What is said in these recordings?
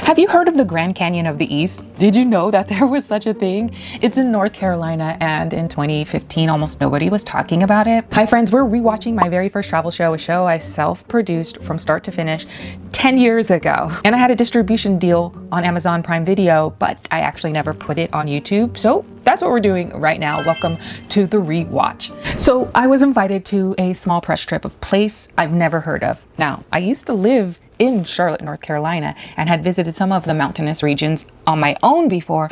Have you heard of the Grand Canyon of the East? Did you know that there was such a thing? It's in North Carolina, and in 2015, almost nobody was talking about it. Hi friends, we're rewatching my very first travel show, a show I self-produced from start to finish 10 years ago. And I had a distribution deal on Amazon Prime Video, but I actually never put it on YouTube. So that's what we're doing right now. Welcome to the Rewatch. So I was invited to a small press trip, a place I've never heard of. Now, I used to live in Charlotte, North Carolina, and had visited some of the mountainous regions on my own before.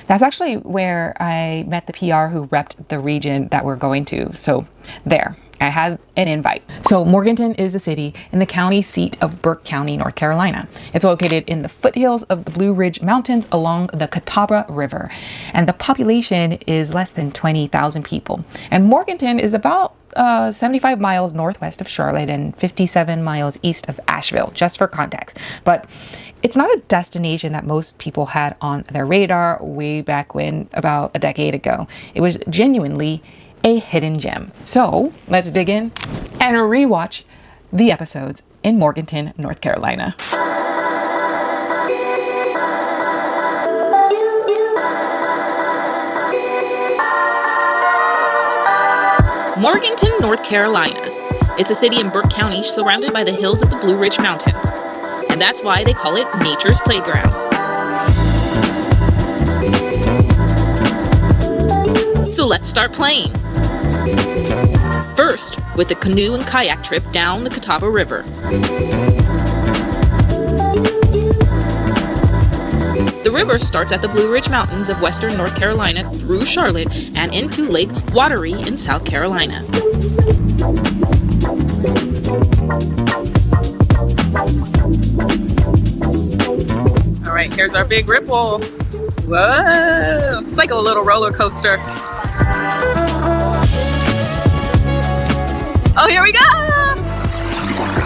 That's actually where I met the PR who repped the region that we're going to. So there, I had an invite. So Morganton is a city in the county seat of Burke County, North Carolina. It's located in the foothills of the Blue Ridge Mountains along the Catawba River. And the population is less than 20,000 people. And Morganton is about 75 miles northwest of Charlotte and 57 miles east of Asheville, just for context. But it's not a destination that most people had on their radar way back when, about a decade ago. It was genuinely a hidden gem. So let's dig in and rewatch the episodes in Morganton, North Carolina. Morganton, North Carolina. It's a city in Burke County surrounded by the hills of the Blue Ridge Mountains. And that's why they call it nature's playground. So let's start playing. First, with a canoe and kayak trip down the Catawba River. The river starts at the Blue Ridge Mountains of western North Carolina through Charlotte and into Lake Wateree in South Carolina. All right, here's our big ripple. Whoa, it's like a little roller coaster. Oh, here we go!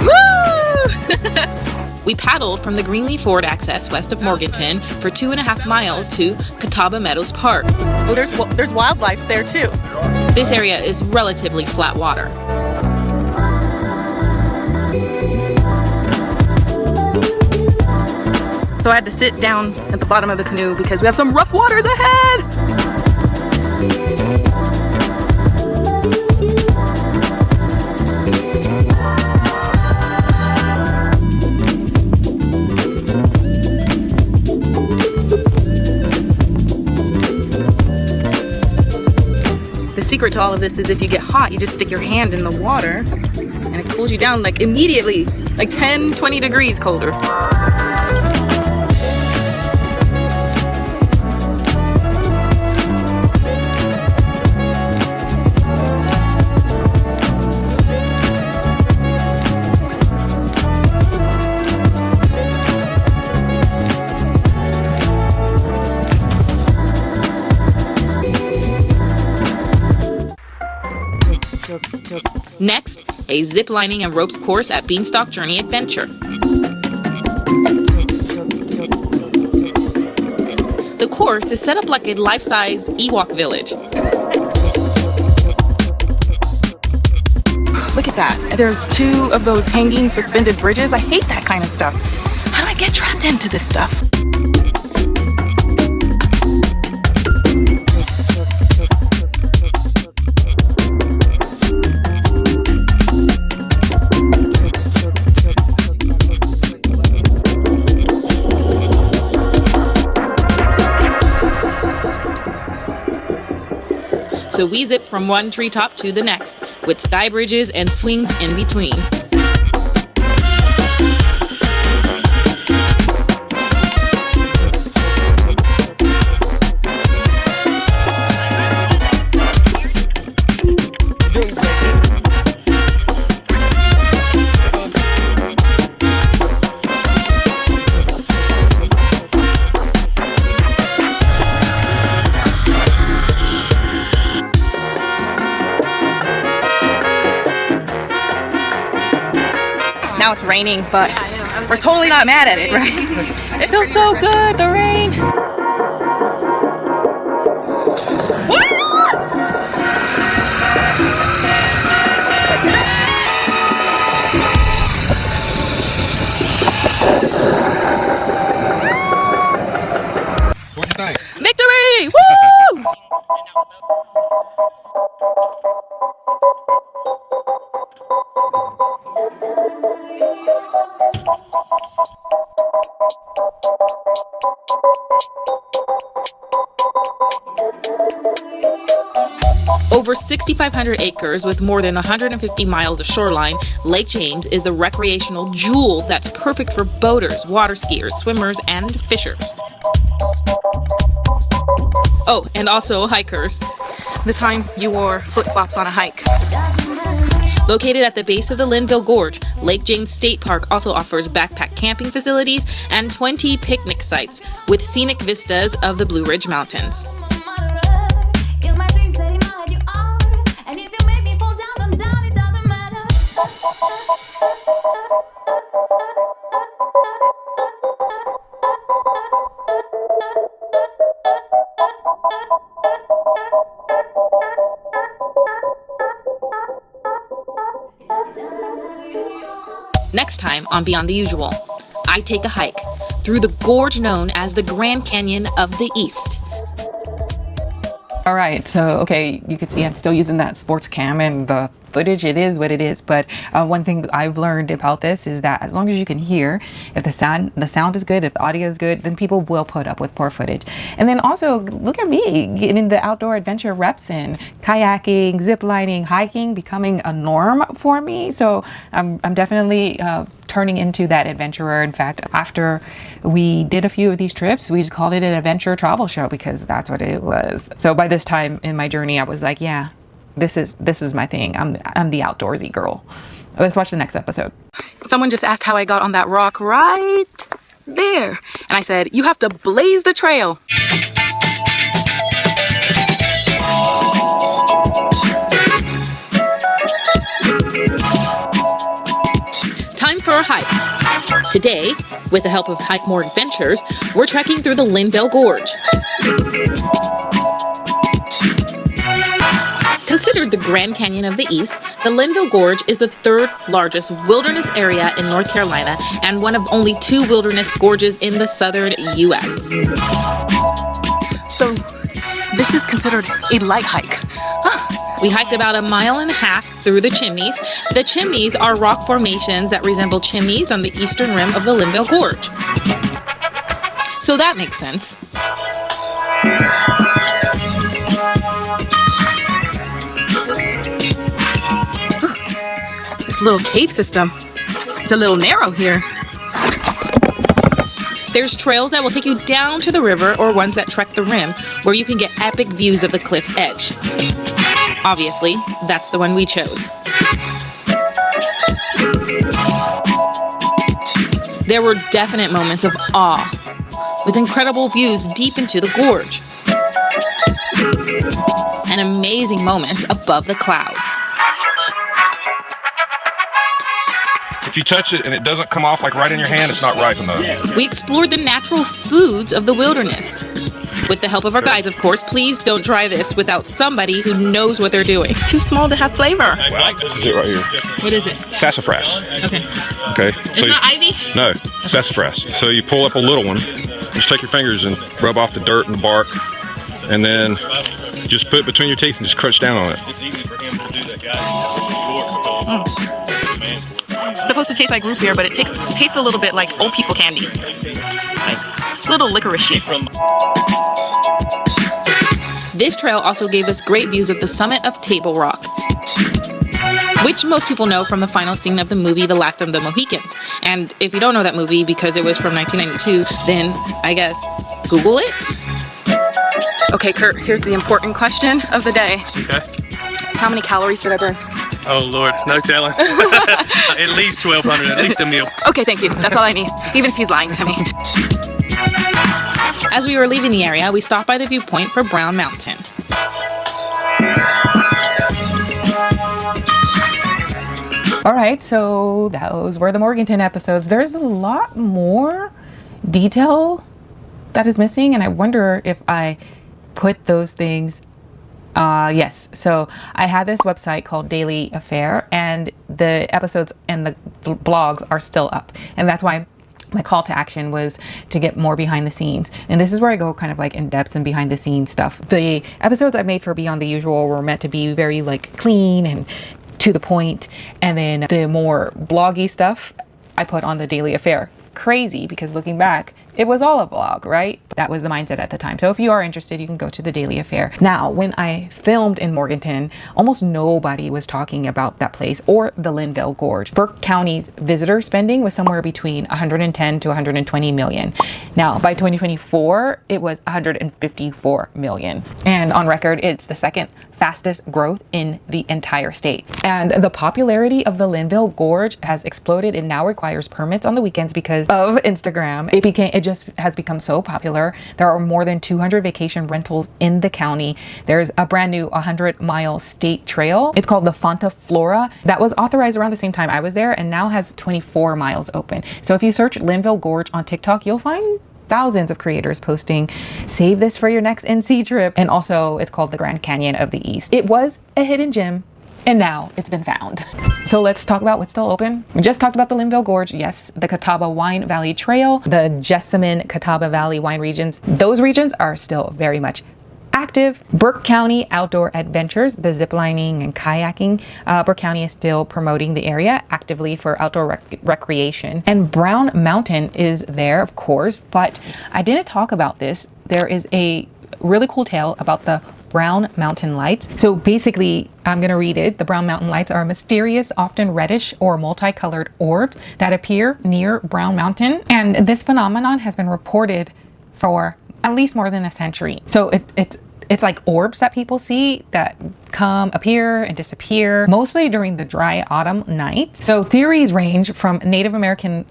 Woo! We paddled from the Greenlee Ford access west of Morganton for 2.5 miles to Catawba Meadows Park. Oh, there's wildlife there too. This area is relatively flat water. So I had to sit down at the bottom of the canoe because we have some rough waters ahead. The secret to all of this is if you get hot, you just stick your hand in the water and it cools you down like immediately, like 10, 20 degrees colder. Next, a ziplining and ropes course at Beanstalk Journey Adventure. The course is set up like a life-size Ewok village. Look at that. There's 2 of those hanging suspended bridges. I hate that kind of stuff. How do I get trapped into this stuff? So we zip from one treetop to the next, with sky bridges and swings in between. Now it's raining, but we're totally not mad at it, right? It feels so good, the rain. Over 6,500 acres with more than 150 miles of shoreline, Lake James is the recreational jewel that's perfect for boaters, water skiers, swimmers, and fishers. Oh, and also hikers. The time you wore flip-flops on a hike. Located at the base of the Linville Gorge, Lake James State Park also offers backpack camping facilities and 20 picnic sites with scenic vistas of the Blue Ridge Mountains. Next time on Beyond the Usual, I take a hike through the gorge known as the Grand Canyon of the East. All right, so okay, you can see I'm still using that sports cam, and the footage, it is what it is. But one thing I've learned about this is that as long as you can hear, if the sound is good, if the audio is good, then people will put up with poor footage. And then also, look at me getting the outdoor adventure reps in, kayaking, ziplining, hiking, becoming a norm for me. So I'm definitely turning into that adventurer. In fact, after we did a few of these trips, we just called it an adventure travel show because that's what it was. So by this time in my journey, I was like, yeah, this is my thing. I'm the outdoorsy girl. Let's watch the next episode. Someone just asked how I got on that rock right there. And I said, you have to blaze the trail. Time for a hike. Today, with the help of Hike More Adventures, we're trekking through the Linville Gorge. Considered the Grand Canyon of the East, the Linville Gorge is the third largest wilderness area in North Carolina and one of only 2 wilderness gorges in the southern U.S. So this is considered a light hike. We hiked about 1.5 miles through the chimneys. The chimneys are rock formations that resemble chimneys on the eastern rim of the Linville Gorge. So that makes sense. This little cave system, it's a little narrow here. There's trails that will take you down to the river or ones that trek the rim, where you can get epic views of the cliff's edge. Obviously, that's the one we chose. There were definite moments of awe, with incredible views deep into the gorge, and amazing moments above the clouds. If you touch it and it doesn't come off like right in your hand, it's not ripe enough. We explored the natural foods of the wilderness. With the help of our guides, of course. Please don't try this without somebody who knows what they're doing. Too small to have flavor. Well, this is it right here. What is it? Sassafras. Okay. Okay. It's not ivy? No, sassafras. So you pull up a little one, just take your fingers and rub off the dirt and the bark, and then just put it between your teeth and just crunch down on it. It's supposed to taste like root beer, but it tastes a little bit like old people candy. Like little licorice-y. This trail also gave us great views of the summit of Table Rock, which most people know from the final scene of the movie The Last of the Mohicans. And if you don't know that movie because it was from 1992, then I guess Google it. Okay, Kurt, here's the important question of the day. Okay. How many calories did I burn? Oh Lord, no telling. At least 1,200, at least a meal. Okay, thank you. That's all I need, even if he's lying to me. As we were leaving the area, we stopped by the viewpoint for Brown Mountain. All right, so those were the Morganton episodes. There's a lot more detail that is missing, and I wonder if I put those things. Yes, so I had this website called Daily Affair, and the episodes and the blogs are still up, and that's why my call to action was to get more behind the scenes. And this is where I go kind of like in depth and behind the scenes stuff. The episodes I made for Beyond the Usual were meant to be very like clean and to the point, and then the more bloggy stuff I put on the Daily Affair. crazy because looking back, it was all a vlog, right? That was the mindset at the time. So if you are interested, you can go to the Daily Affair. Now, when I filmed in Morganton, almost nobody was talking about that place or the Linville Gorge. Burke County's visitor spending was somewhere between 110 to 120 million. Now, by 2024, it was 154 million. And on record, it's the second fastest growth in the entire state. And the popularity of the Linville Gorge has exploded. It now requires permits on the weekends because of Instagram. It just has become so popular. There are more than 200 vacation rentals in the county. There's a brand new 100-mile state trail. It's called the Fonta Flora that was authorized around the same time I was there and now has 24 miles open. So if you search Linville Gorge on TikTok, you'll find thousands of creators posting, save this for your next NC trip. And also it's called the Grand Canyon of the East. It was a hidden gem and now it's been found. So let's talk about what's still open. We just talked about the Linville Gorge. Yes, the Catawba Wine Valley Trail, the Jessamine Catawba Valley wine regions. Those regions are still very much active. Burke County Outdoor Adventures, the ziplining and kayaking. Burke County is still promoting the area actively for outdoor recreation. And Brown Mountain is there, of course, but I didn't talk about this. There is a really cool tale about the Brown Mountain lights. So basically, I'm going to read it. The Brown Mountain lights are mysterious, often reddish or multicolored orbs that appear near Brown Mountain. And this phenomenon has been reported for at least more than a century. So it's like orbs that people see that come, appear, and disappear, mostly during the dry autumn nights. So theories range from Native American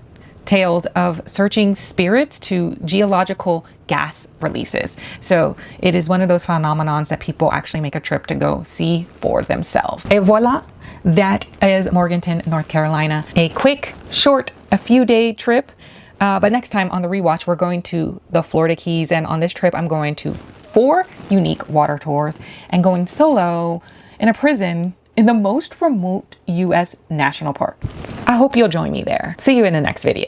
tales of searching spirits to geological gas releases. So it is one of those phenomenons that people actually make a trip to go see for themselves. Et voila, that is Morganton, North Carolina. A quick, short, a few day trip. But next time on the rewatch, we're going to the Florida Keys. And on this trip, I'm going to 4 unique water tours and going solo in a prison in the most remote U.S. national park. I hope you'll join me there. See you in the next video.